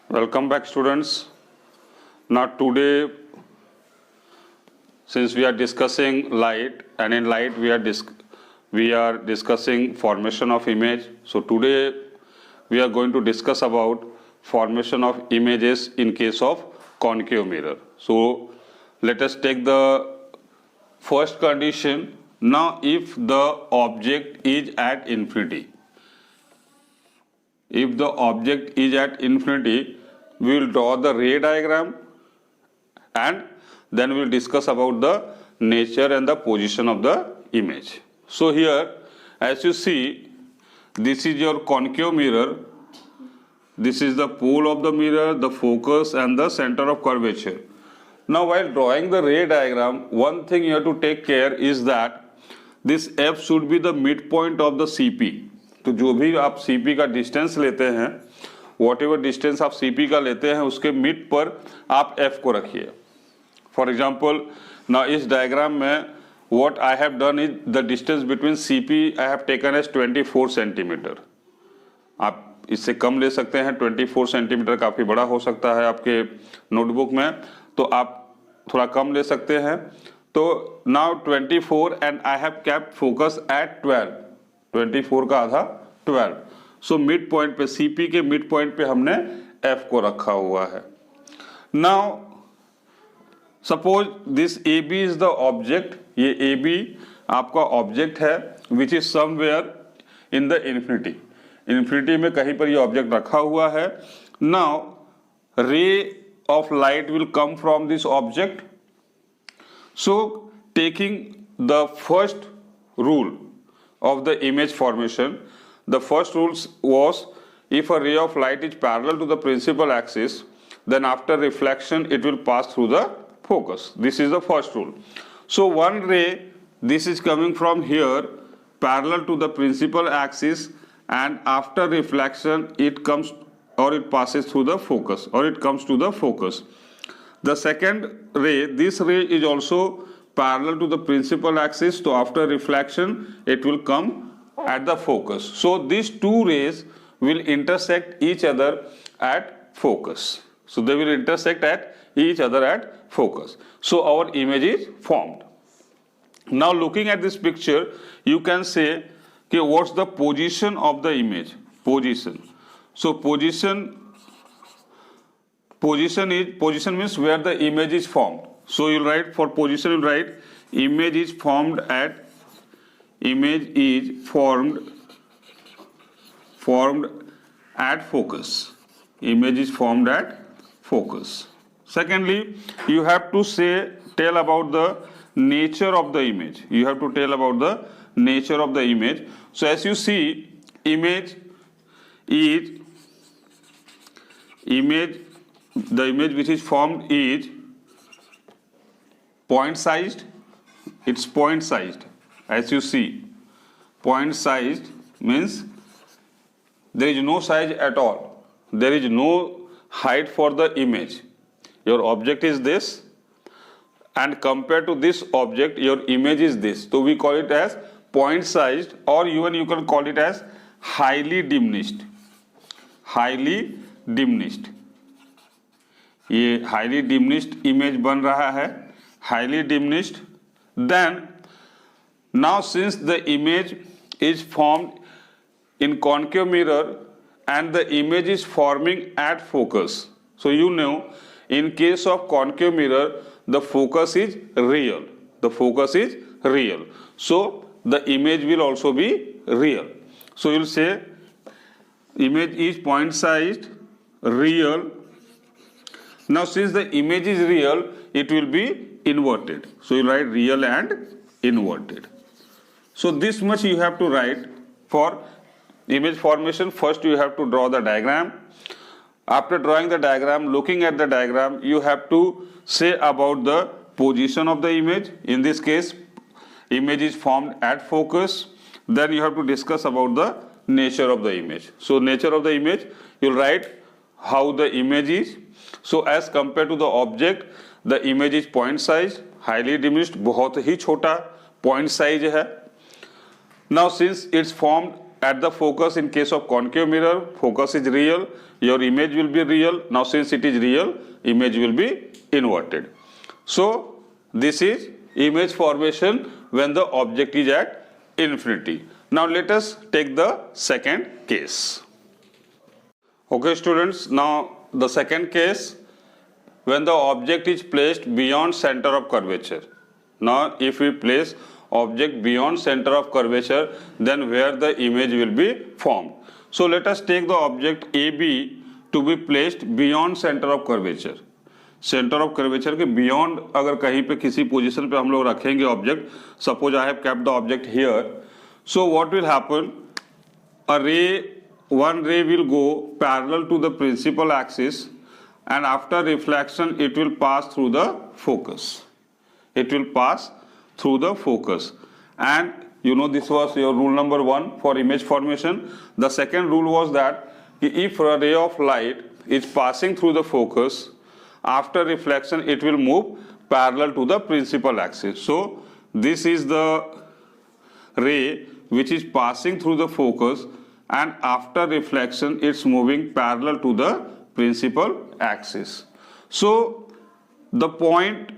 Welcome back, students. Now today, since we are discussing light, and in light we are discussing formation of image. So today we are going to discuss about formation of images in case of concave mirror. So let us take the first condition. Now if the object is at infinity, if the object is at infinity, we will draw the ray diagram and then we will discuss about the nature and the position of the image. So here, as you see, this is your concave mirror. This is the pole of the mirror, the focus and the center of curvature. Now while drawing the ray diagram, one thing you have to take care is that this F should be the midpoint of the CP. तो जो भी आप CP का distance लेते हैं, what ever distance आप CP का लेते हैं, उसके मिड पर आप F को रखिए. फॉर एग्जाम्पल ना इस डायग्राम में what I have done is the distance between CP I have taken as 24 centimetre. आप इससे कम ले सकते हैं, 24 सेंटीमीटर काफ़ी बड़ा हो सकता है आपके नोटबुक में, तो आप थोड़ा कम ले सकते हैं. तो now 24 and I have kept focus at 12. 24 का आधा 12. सो मिड पॉइंट पे CP के मिड पॉइंट पे हमने F को रखा हुआ है. Now suppose this AB is the object. ये AB आपका ऑब्जेक्ट है which is somewhere in the infinity. Infinity में कहीं पर ये ऑब्जेक्ट रखा हुआ है. नाउ रे of light will come from this object. So taking the first rule of the image formation, the first rule was if a ray of light is parallel to the principal axis, then after reflection it will pass through the focus. This is the first rule. So one ray, this is coming from here parallel to the principal axis, and after reflection it comes or it passes through the focus or it comes to the focus. The second ray, this ray is also parallel to the principal axis, so after reflection it will come at the focus. So these two rays will intersect each other at focus. So they will intersect at each other at focus. So our image is formed. Now looking at this picture, you can say, okay, what's the position of the image? Position. So position means where the image is formed. So you'll write for position, you'll write image is formed at focus. Image is formed at focus. Secondly, you have to tell about the nature of the image. You have to tell about the nature of the image. So as you see, the image which is formed is point sized. It's point sized. As you see, point sized means there is no size at all. There is no height for the image. Your object is this, and compared to this object, your image is this. So we call it as point sized, or even you can call it as highly diminished. Highly diminished. ये highly diminished image बन रहा है. Highly diminished. Then now since the image is formed in concave mirror and the image is forming at focus. So you know in case of concave mirror the focus is real. The focus is real. So the image will also be real. So you'll say image is point sized, real. Now since the image is real, it will be inverted. So you write real and inverted. So this much you have to write for image formation. First you have to draw the diagram. After drawing the diagram, looking at the diagram, you have to say about the position of the image. In this case, image is formed at focus. Then you have to discuss about the nature of the image. So nature of the image, you'll write how the image is. So as compared to the object, the image is point size, highly diminished, बहुत ही छोटा point size है. Now since it's formed at the focus in case of concave mirror, focus is real, your image will be real. Now since it is real, image will be inverted. So this is image formation when the object is at infinity. Now let us take the second case. Okay students, now the second case, when the object is placed beyond center of curvature. Now if we place object beyond center of curvature, then where the image will be formed. So let us take the object AB to be placed beyond center of curvature. Centre of curvature के beyond अगर कहीं पे किसी position पे हम लोग रखेंगे object, suppose I have kept the object here, so what will happen, a ray, one ray will go parallel to the principal axis, and after reflection it will pass through the focus. It will pass through the focus. And you know, this was your rule number 1 for image formation. The second rule was that if a ray of light is passing through the focus, after reflection it will move parallel to the principal axis. So this is the ray which is passing through the focus, and after reflection it's moving parallel to the principal axis. So the point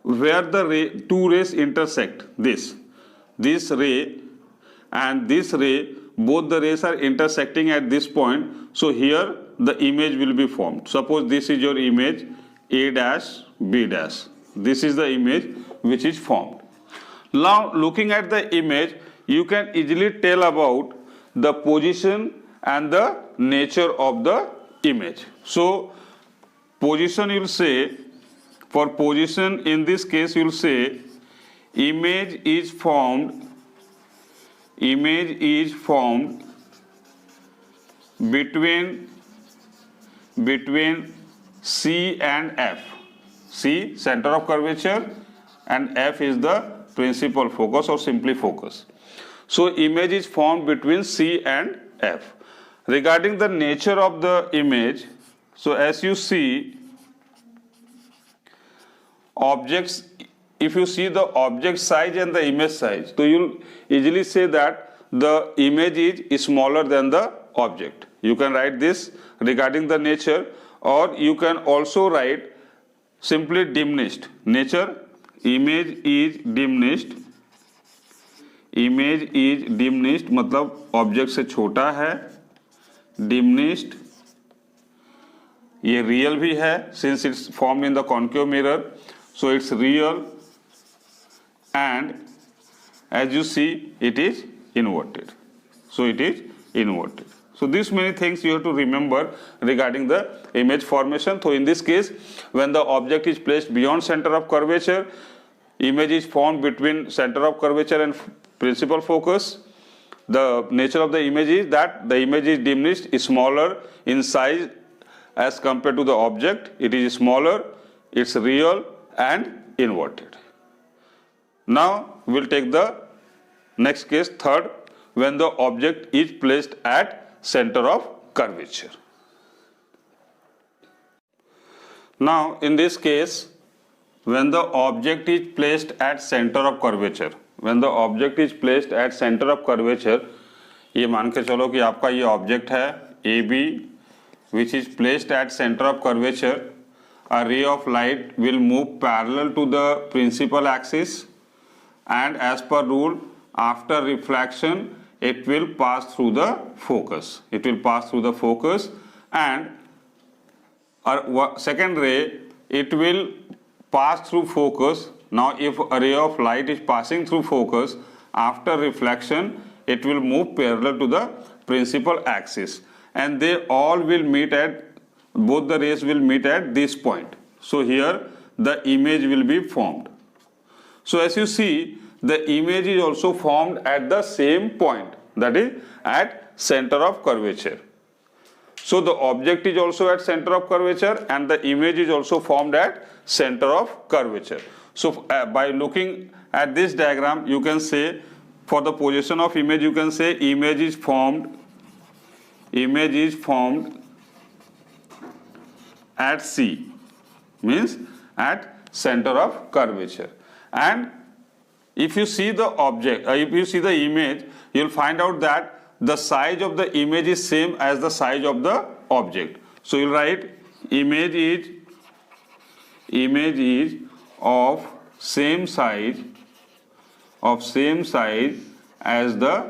where the two rays intersect, this ray and this ray, both the rays are intersecting at this point. So here the image will be formed. Suppose this is your image A dash B dash. This is the image which is formed. Now looking at the image, you can easily tell about the position and the nature of the image. So position, you will say, for position in this case you will say image is formed between C and F. C center of curvature and F is the principal focus or simply focus. So image is formed between C and F. Regarding the nature of the image, so as you see, objects, if you see the object size and the image size, so you'll easily say that the image is smaller than the object. You can write this regarding the nature, or you can also write simply diminished. Nature, image is diminished. Image is diminished मतलब object से छोटा है. Diminished, ये real भी है since it's formed in the concave mirror, so it's real, and as you see it is inverted. So it is inverted. So these many things you have to remember regarding the image formation. So in this case, when the object is placed beyond center of curvature, image is formed between center of curvature and principal focus. The nature of the image is that the image is diminished, is smaller in size as compared to the object. It is smaller, it's real and inverted. Now we'll take the next case, third, when the object is placed at center of curvature. Now in this case, when the object is placed at center of curvature, when the object is placed at center of curvature, ये मान के चलो कि आपका ये object है AB which is placed at center of curvature, a ray of light will move parallel to the principal axis, and as per rule, after reflection it will pass through the focus. It will pass through the focus, and second ray, it will pass through focus. Now if a ray of light is passing through focus, after reflection it will move parallel to the principal axis, and they all will meet at, both the rays will meet at this point. So here the image will be formed. So as you see, the image is also formed at the same point, that is at center of curvature. So the object is also at center of curvature and the image is also formed at center of curvature. So by looking at this diagram, you can say for the position of image, you can say image is formed at C, means at center of curvature, and if you see the object, if you see the image, you will find out that the size of the image is same as the size of the object. So you will write image is of same size as the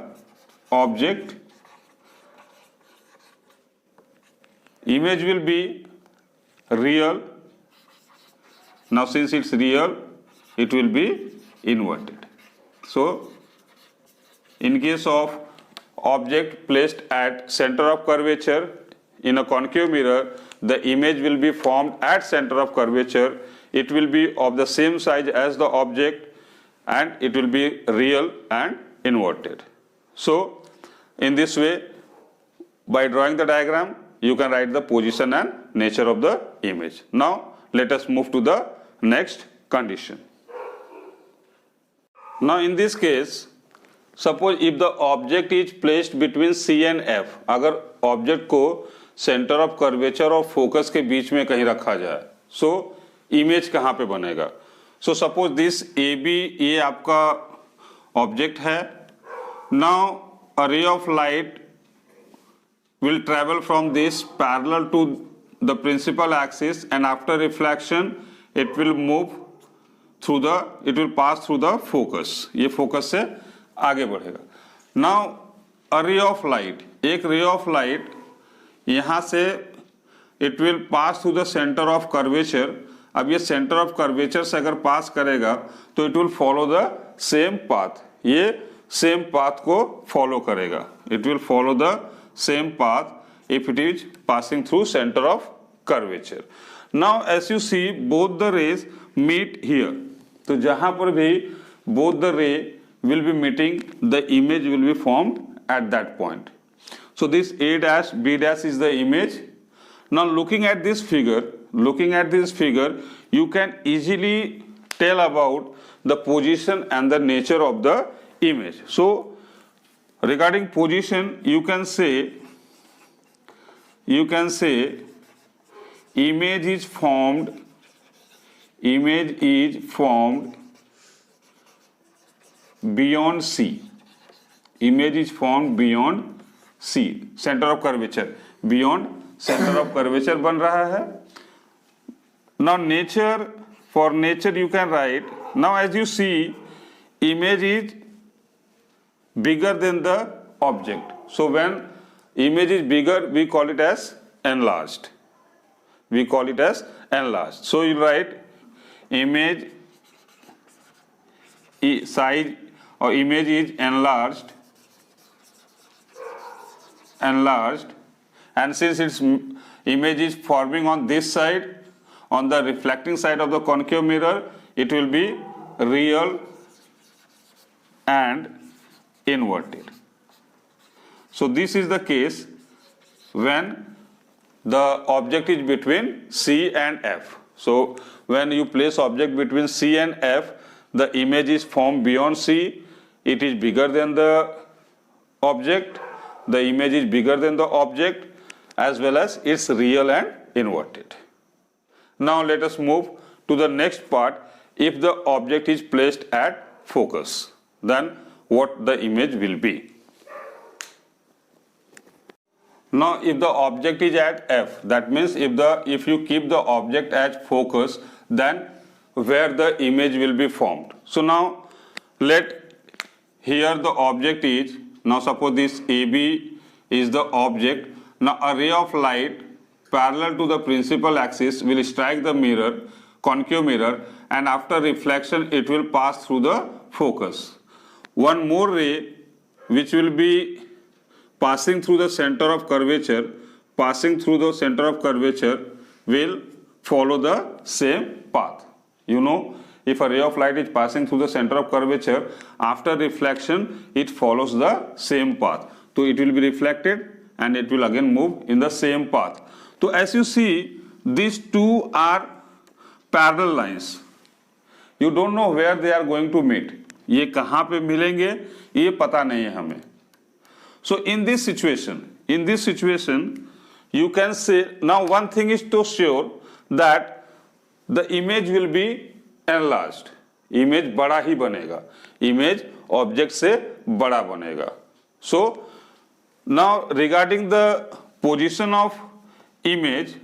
object. Image will be real. Now since it's real, it will be inverted. So in case of object placed at center of curvature in a concave mirror, the image will be formed at center of curvature. It will be of the same size as the object and it will be real and inverted. So in this way, by drawing the diagram, you can write the position and nature of the image. Now let us move to the next condition. Now in this case, suppose if the object is placed between C and F, अगर object को centre of curvature और focus के बीच में कहीं रखा जाए, so image कहाँ पे बनेगा? So suppose this A B, ये आपका ऑब्जेक्ट है. Now a ray of light will travel from this parallel to the principal axis, and after reflection it will move through the, it will pass through the focus. ये focus से आगे बढ़ेगा. Now a ray of light, एक ray of light यहाँ से it will pass through the center of curvature. अब ये center of curvature से अगर pass करेगा तो it will follow the same path. ये same path को follow करेगा. It will follow the same path if it is passing through center of curvature. Now as you see, both the rays meet here. तो जहाँ पर भी both the ray will be meeting, the image will be formed at that point. So this A dash, B dash is the image. Now looking at this figure, you can easily tell about the position and the nature of the image. So regarding position, you can say image is formed beyond C. Image is formed beyond C, center of curvature. Beyond center of curvature बन रहा है. Now nature, for nature you can write, now as you see, image is bigger than the object. So when image is bigger, we call it as enlarged. So you write image size or image is enlarged, and since its image is forming on this side, on the reflecting side of the concave mirror, it will be real and inverted. So this is the case when the object is between C and F. So when you place object between C and F, the image is formed beyond C, it is bigger than the object, the image is bigger than the object, as well as it's real and inverted. Now let us move to the next part. If the object is placed at focus, then what the image will be. Now if the object is at F, that means if you keep the object at focus, then where the image will be formed. So now here the object is, now suppose this AB is the object. Now a ray of light parallel to the principal axis will strike the mirror, concave mirror, and after reflection it will pass through the focus. One more ray which will be passing through the center of curvature, will follow the same path. You know, if a ray of light is passing through the center of curvature, after reflection it follows the same path. So it will be reflected and it will again move in the same path. So as you see, these two are parallel lines. You don't know where they are going to meet. ये कहाँ पे मिलेंगे ये पता नहीं है हमें. So in this situation, you can say, now one thing is to sure that the image will be enlarged. Image बड़ा ही बनेगा, इमेज ऑब्जेक्ट से बड़ा बनेगा. So now regarding the position of image,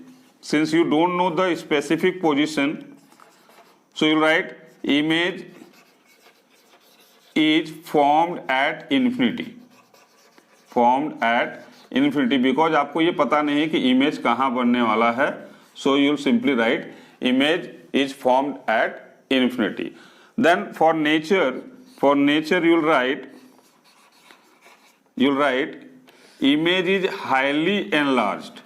since you don't know the specific position, so you write image is formed at infinity, formed at infinity, because आपको ये पता नहीं है कि इमेज कहाँ बनने वाला है. So you will simply write image is formed at infinity. Then for nature you will write image is highly enlarged,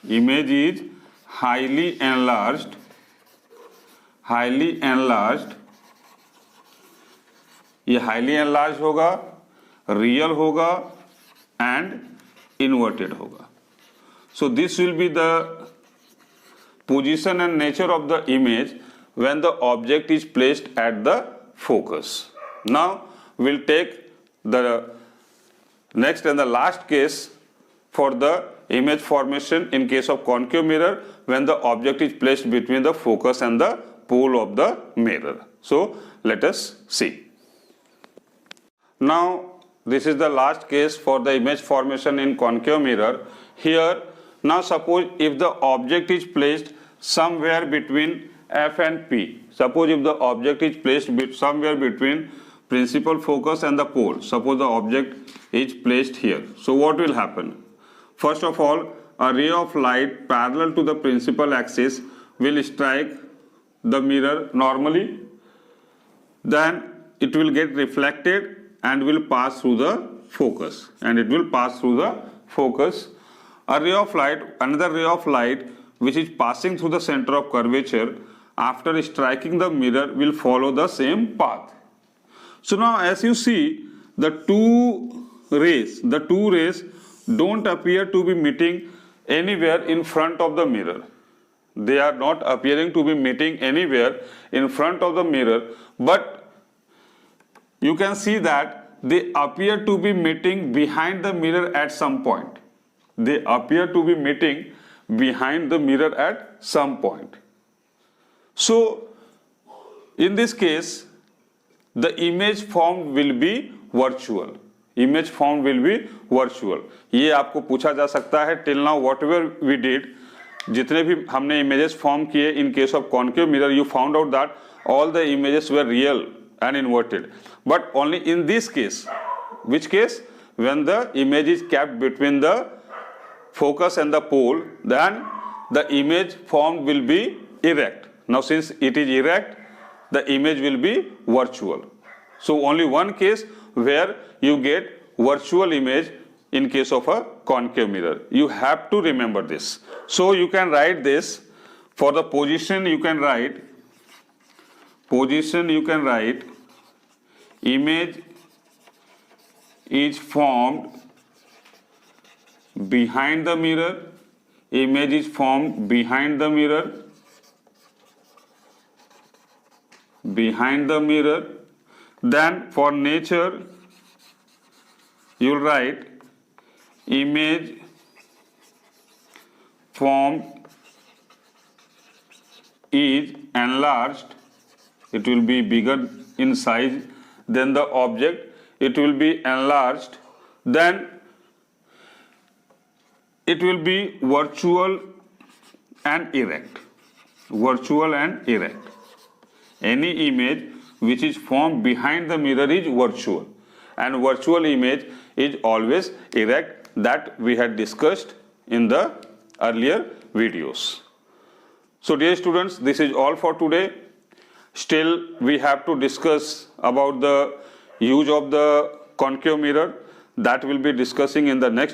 image is highly enlarged, ये highly enlarged होगा, real होगा and inverted होगा. So this will be the position and nature of the image when the object is placed at the focus. Now we'll take the next and the last case for the image formation in case of concave mirror when the object is placed between the focus and the pole of the mirror. So let us see. Now this is the last case for the image formation in concave mirror. Here now suppose if the object is placed somewhere between F and P. Suppose if the object is placed somewhere between principal focus and the pole. Suppose the object is placed here. So what will happen? First of all, a ray of light parallel to the principal axis will strike the mirror normally. Then it will get reflected and will pass through the focus. A ray of light, another ray of light which is passing through the center of curvature after striking the mirror will follow the same path. So now as you see, the two rays don't appear to be meeting anywhere in front of the mirror. They are not appearing to be meeting anywhere in front of the mirror, but you can see that they appear to be meeting behind the mirror at some point. So in this case, the image formed will be virtual. ये आपको पूछा जा सकता है. Till now whatever we did, जितने भी हमने images form किए in case of concave mirror, you found out that all the images were real and inverted, but only in this case. Which case? When the image is kept between the focus and the pole, then the image formed will be erect. Now since it is erect, the image will be virtual. So only one case where you get virtual image in case of a concave mirror. You have to remember this. So you can write this. For the position you can write image is formed behind the mirror. Then for nature you will write image formed is enlarged. It will be bigger in size than the object. It will be enlarged. Then it will be virtual and erect. Any image which is formed behind the mirror is virtual, and virtual image is always erect, that we had discussed in the earlier videos. So dear students, this is all for today. Still we have to discuss about the use of the concave mirror. That we'll be discussing in the next